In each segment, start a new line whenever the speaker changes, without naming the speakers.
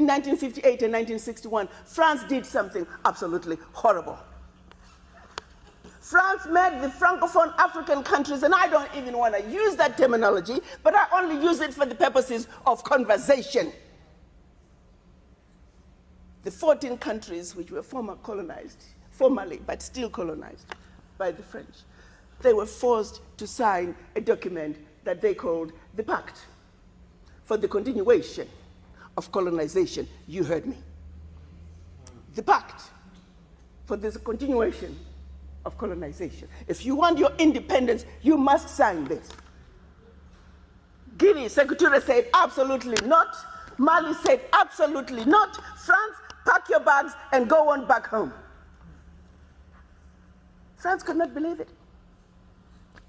1958 and 1961, France did something absolutely horrible. France made the Francophone African countries, and I don't even want to use that terminology, but I only use it for the purposes of conversation. The 14 countries which were formally, but still colonized by the French, they were forced to sign a document that they called the Pact for the continuation of colonization. You heard me. The Pact for the continuation of colonization. If you want your independence, you must sign this. Guinea, Secretary said absolutely not. Mali said absolutely not. France, pack your bags and go on back home. France could not believe it.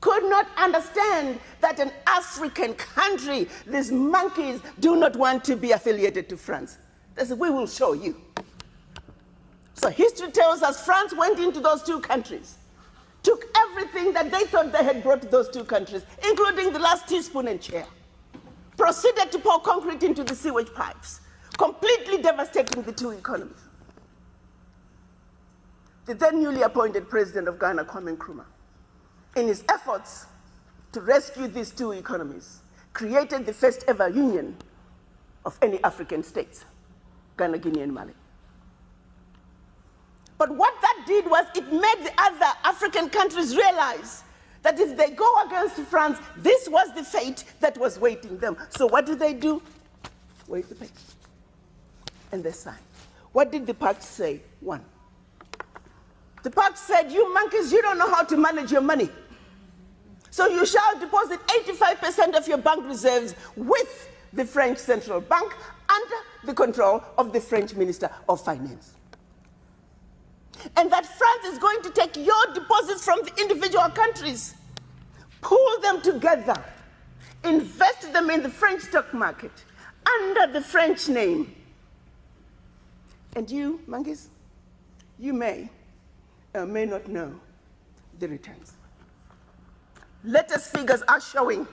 Could not understand that an African country, these monkeys, do not want to be affiliated to France. They said, we will show you. So history tells us France went into those two countries, took everything that they thought they had brought to those two countries, including the last teaspoon and chair, proceeded to pour concrete into the sewage pipes, completely devastating the two economies. The then newly appointed president of Ghana, Kwame Nkrumah, in his efforts to rescue these two economies, created the first ever union of any African states, Ghana, Guinea, and Mali. But what that did was it made the other African countries realize that if they go against France, this was the fate that was waiting them. So what do? Wait the pace. And they signed. What did the pact say? One. The pact said, you monkeys, you don't know how to manage your money. So you shall deposit 85% of your bank reserves with the French Central Bank under the control of the French Minister of Finance. And that France is going to take your deposits from the individual countries, pool them together, invest them in the French stock market under the French name. And you, monkeys, you may or may not know the returns. Latest figures are showing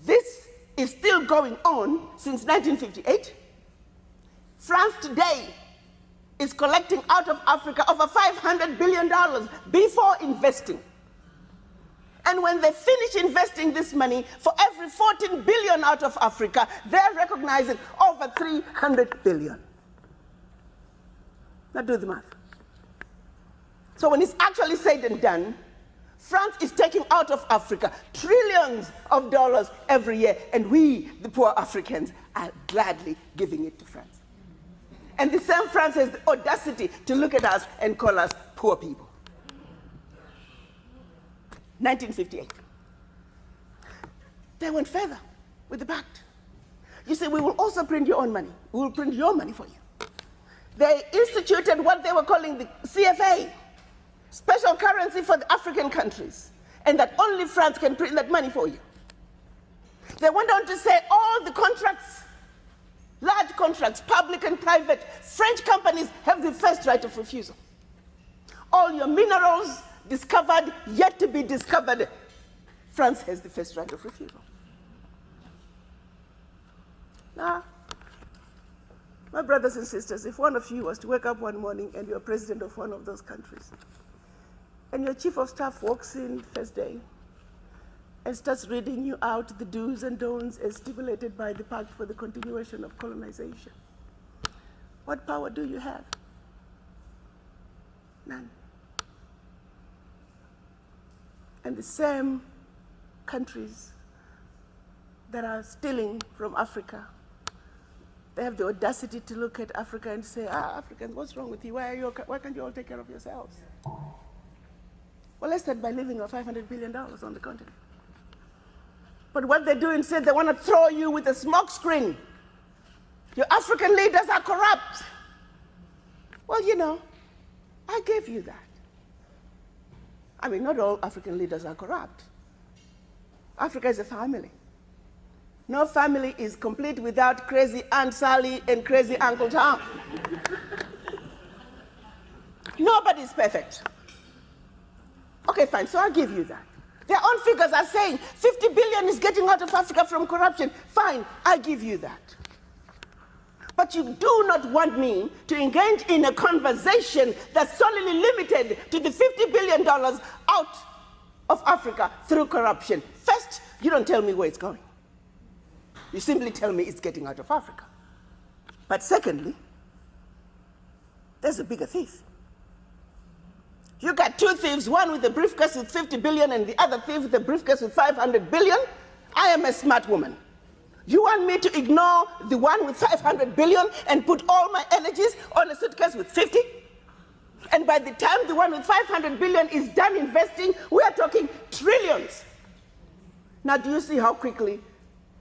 this is still going on since 1958. France today is collecting out of Africa over $500 billion before investing. And when they finish investing this money, for every 14 billion out of Africa, they're recognizing over 300 billion. Now do the math. So when it's actually said and done, France is taking out of Africa trillions of dollars every year, and we, the poor Africans, are gladly giving it to France. And the same France has the audacity to look at us and call us poor people. 1958. They went further with the pact. You see, we will also print your own money. We will print your money for you. They instituted what they were calling the CFA, special currency for the African countries, and that only France can print that money for you. They went on to say all the contracts, large contracts, public and private, French companies have the first right of refusal. All your minerals discovered, yet to be discovered, France has the first right of refusal. Now, my brothers and sisters, if one of you was to wake up one morning and you're president of one of those countries, and your chief of staff walks in first day and starts reading you out the do's and don'ts as stipulated by the Pact for the Continuation of Colonization, what power do you have? None. And the same countries that are stealing from Africa, they have the audacity to look at Africa and say, Africans, what's wrong with you? Why can't you all take care of yourselves? Well, let's start by leaving our $500 billion on the continent. But what they do instead, they want to throw you with a smoke screen. Your African leaders are corrupt. Well, you know, I gave you that. I mean, not all African leaders are corrupt. Africa is a family. No family is complete without crazy Aunt Sally and crazy Uncle Tom. Nobody's perfect. Okay, fine, so I'll give you that. Their own figures are saying 50 billion is getting out of Africa from corruption. Fine, I give you that. But But you do not want me to engage in a conversation that's solely limited to the $50 billion out of Africa through corruption. First, you don't tell me where it's going. You simply tell me it's getting out of Africa. But secondly, there's a bigger thief. You got two thieves, one with a briefcase with 50 billion and the other thief with a briefcase with 500 billion. I am a smart woman. You want me to ignore the one with 500 billion and put all my energies on a suitcase with 50? And by the time the one with 500 billion is done investing, we are talking trillions. Now, do you see how quickly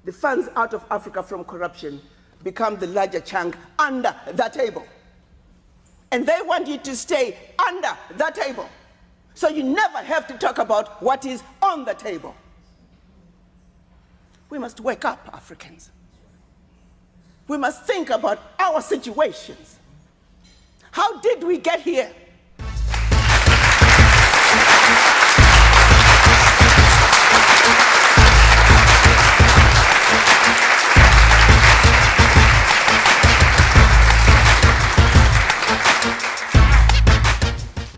the funds out of Africa from corruption become the larger chunk under the table? And they want you to stay under the table. So you never have to talk about what is on the table. We must wake up, Africans. We must think about our situations. How did we get here?